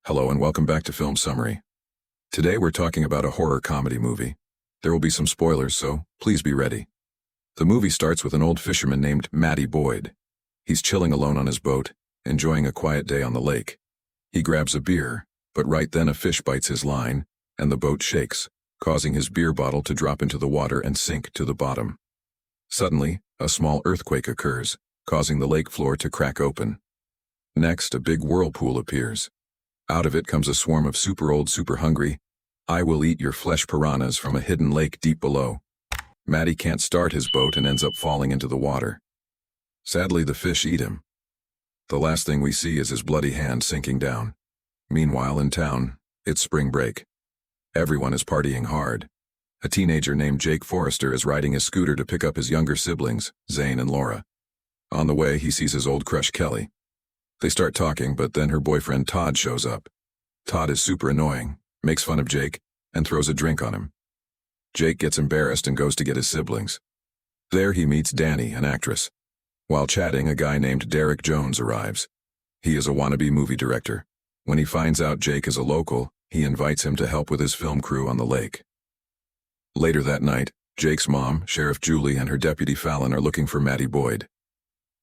Hello and welcome back to Film Summary. Today we're talking about a horror comedy movie. There will be some spoilers, so please be ready. The movie starts with an old fisherman named Matty Boyd. He's chilling alone on his boat, enjoying a quiet day on the lake. He grabs a beer, but right then a fish bites his line, and the boat shakes, causing his beer bottle to drop into the water and sink to the bottom. Suddenly, a small earthquake occurs, causing the lake floor to crack open. Next, a big whirlpool appears. Out of it comes a swarm of super old, super hungry, I will eat your flesh piranhas from a hidden lake deep below. Matty can't start his boat and ends up falling into the water. Sadly, the fish eat him. The last thing we see is his bloody hand sinking down. Meanwhile, in town, it's spring break. Everyone is partying hard. A teenager named Jake Forrester is riding his scooter to pick up his younger siblings, Zane and Laura. On the way, he sees his old crush Kelly. They start talking, but then her boyfriend Todd shows up. Todd is super annoying, makes fun of Jake, and throws a drink on him. Jake gets embarrassed and goes to get his siblings. There he meets Danny, an actress. While chatting, a guy named Derek Jones arrives. He is a wannabe movie director. When he finds out Jake is a local, he invites him to help with his film crew on the lake. Later that night, Jake's mom, Sheriff Julie, and her deputy Fallon are looking for Matty Boyd.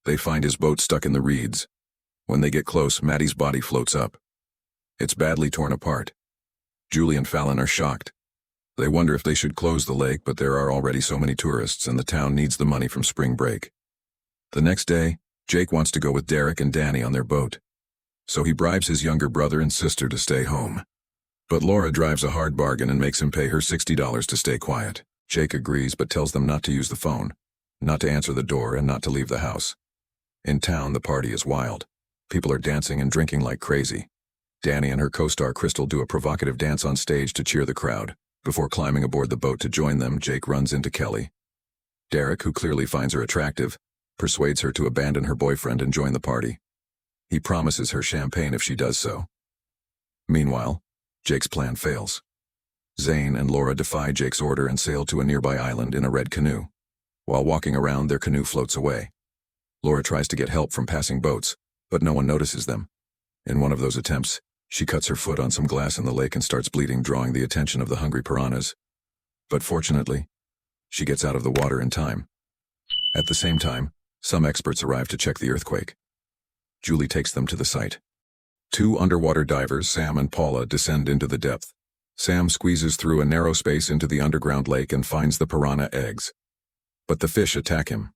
They find his boat stuck in the reeds. When they get close, Matty's body floats up. It's badly torn apart. Julie and Fallon are shocked. They wonder if they should close the lake, but there are already so many tourists and the town needs the money from spring break. The next day, Jake wants to go with Derek and Danny on their boat. So he bribes his younger brother and sister to stay home. But Laura drives a hard bargain and makes him pay her $60 to stay quiet. Jake agrees but tells them not to use the phone, not to answer the door, and not to leave the house. In town, the party is wild. People are dancing and drinking like crazy. Danny and her co-star Crystal do a provocative dance on stage to cheer the crowd. Before climbing aboard the boat to join them, Jake runs into Kelly. Derek, who clearly finds her attractive, persuades her to abandon her boyfriend and join the party. He promises her champagne if she does so. Meanwhile, Jake's plan fails. Zane and Laura defy Jake's order and sail to a nearby island in a red canoe. While walking around, their canoe floats away. Laura tries to get help from passing boats, but no one notices them. In one of those attempts, she cuts her foot on some glass in the lake and starts bleeding, drawing the attention of the hungry piranhas. But fortunately, she gets out of the water in time. At the same time, some experts arrive to check the earthquake. Julie takes them to the site. Two underwater divers, Sam and Paula, descend into the depth. Sam squeezes through a narrow space into the underground lake and finds the piranha eggs. But the fish attack him.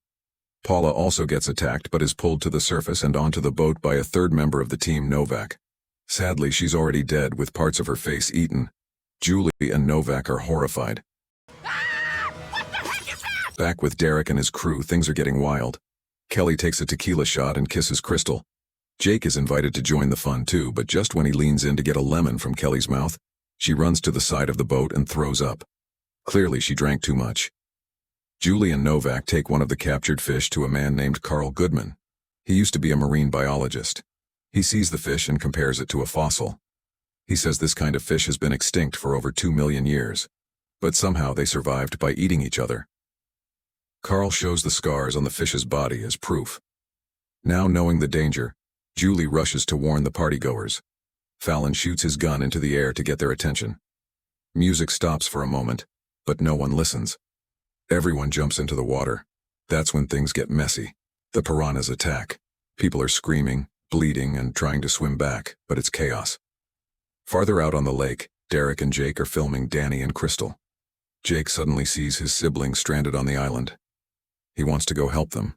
Paula also gets attacked but is pulled to the surface and onto the boat by a third member of the team, Novak. Sadly, she's already dead with parts of her face eaten. Julie and Novak are horrified. What the heck is that? Back with Derek and his crew, things are getting wild. Kelly takes a tequila shot and kisses Crystal. Jake is invited to join the fun too, but just when he leans in to get a lemon from Kelly's mouth, she runs to the side of the boat and throws up. Clearly, she drank too much. Julie and Novak take one of the captured fish to a man named Carl Goodman. He used to be a marine biologist. He sees the fish and compares it to a fossil. He says this kind of fish has been extinct for over 2 million years, but somehow they survived by eating each other. Carl shows the scars on the fish's body as proof. Now knowing the danger, Julie rushes to warn the partygoers. Fallon shoots his gun into the air to get their attention. Music stops for a moment, but no one listens. Everyone jumps into the water. That's when things get messy. The piranhas attack. People are screaming, bleeding, and trying to swim back, but it's chaos. Farther out on the lake, Derek and Jake are filming Danny and Crystal. Jake suddenly sees his siblings stranded on the island. He wants to go help them.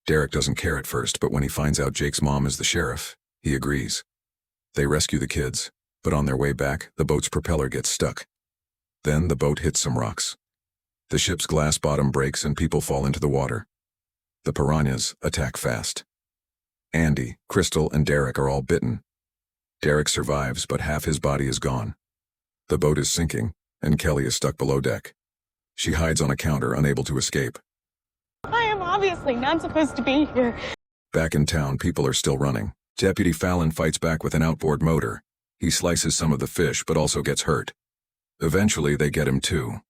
Derek doesn't care at first, but when he finds out Jake's mom is the sheriff, he agrees. They rescue the kids, but on their way back, the boat's propeller gets stuck. Then the boat hits some rocks. The ship's glass bottom breaks and people fall into the water. The piranhas attack fast. Andy, Crystal, and Derek are all bitten. Derek survives, but half his body is gone. The boat is sinking, and Kelly is stuck below deck. She hides on a counter, unable to escape. I am obviously not supposed to be here. Back in town, people are still running. Deputy Fallon fights back with an outboard motor. He slices some of the fish, but also gets hurt. Eventually, they get him too.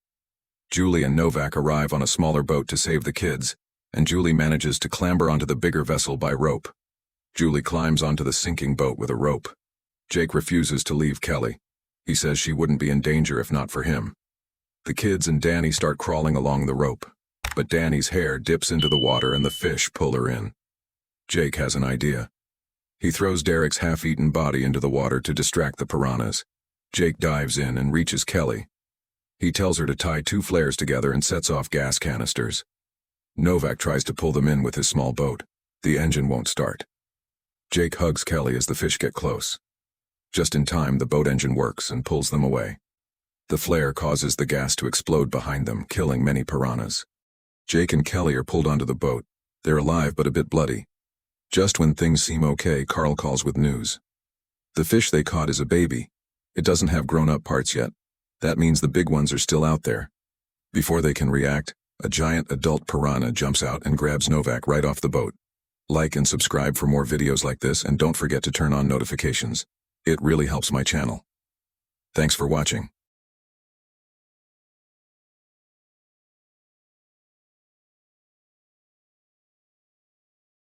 Julie and Novak arrive on a smaller boat to save the kids, and Julie manages to clamber onto the bigger vessel by rope. Julie climbs onto the sinking boat with a rope. Jake refuses to leave Kelly. He says she wouldn't be in danger if not for him. The kids and Danny start crawling along the rope, but Danny's hair dips into the water and the fish pull her in. Jake has an idea. He throws Derek's half-eaten body into the water to distract the piranhas. Jake dives in and reaches Kelly. He tells her to tie 2 flares together and sets off gas canisters. Novak tries to pull them in with his small boat. The engine won't start. Jake hugs Kelly as the fish get close. Just in time, the boat engine works and pulls them away. The flare causes the gas to explode behind them, killing many piranhas. Jake and Kelly are pulled onto the boat. They're alive but a bit bloody. Just when things seem okay, Carl calls with news. The fish they caught is a baby. It doesn't have grown-up parts yet. That means the big ones are still out there. Before they can react, a giant adult piranha jumps out and grabs Novak right off the boat. Like and subscribe for more videos like this, and don't forget to turn on notifications. It really helps my channel. Thanks for watching.